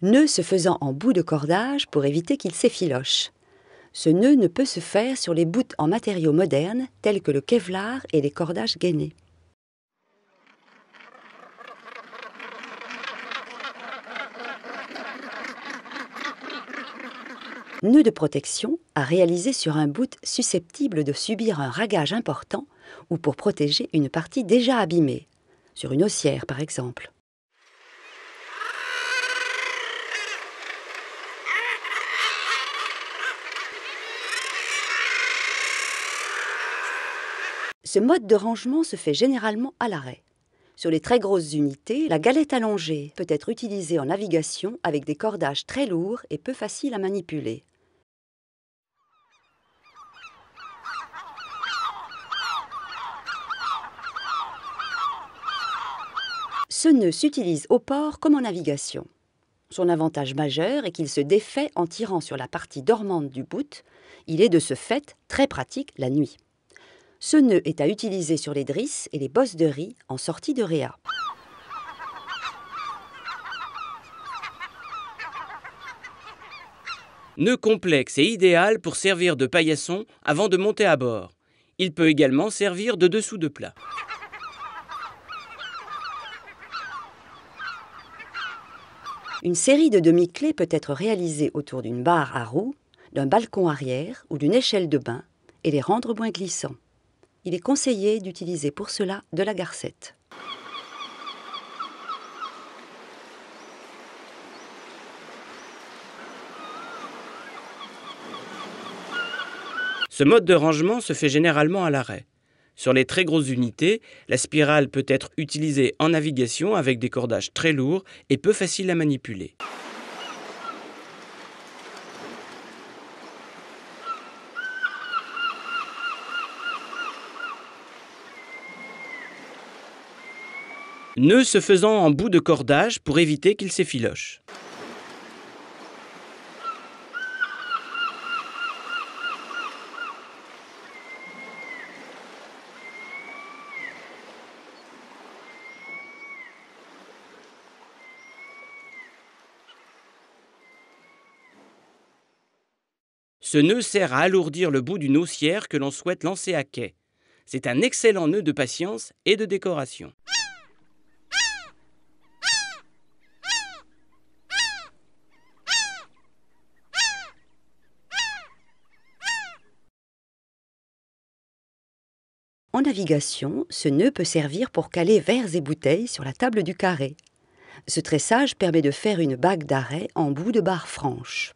Nœud se faisant en bout de cordage pour éviter qu'il s'effiloche. Ce nœud ne peut se faire sur les bouts en matériaux modernes tels que le kevlar et les cordages gainés. Nœud de protection à réaliser sur un bout susceptible de subir un ragage important ou pour protéger une partie déjà abîmée, sur une haussière par exemple. Ce mode de rangement se fait généralement à l'arrêt. Sur les très grosses unités, la galette allongée peut être utilisée en navigation avec des cordages très lourds et peu faciles à manipuler. Ce nœud s'utilise au port comme en navigation. Son avantage majeur est qu'il se défait en tirant sur la partie dormante du bout. Il est de ce fait très pratique la nuit. Ce nœud est à utiliser sur les drisses et les bosses de riz en sortie de réa. Nœud complexe et idéal pour servir de paillasson avant de monter à bord. Il peut également servir de dessous de plat. Une série de demi-clés peut être réalisée autour d'une barre à roues, d'un balcon arrière ou d'une échelle de bain et les rendre moins glissants. Il est conseillé d'utiliser pour cela de la garcette. Ce mode de rangement se fait généralement à l'arrêt. Sur les très grosses unités, la spirale peut être utilisée en navigation avec des cordages très lourds et peu faciles à manipuler. Nœud se faisant en bout de cordage pour éviter qu'il s'effiloche. Ce nœud sert à alourdir le bout d'une haussière que l'on souhaite lancer à quai. C'est un excellent nœud de patience et de décoration. En navigation, ce nœud peut servir pour caler verres et bouteilles sur la table du carré. Ce tressage permet de faire une bague d'arrêt en bout de barre franche.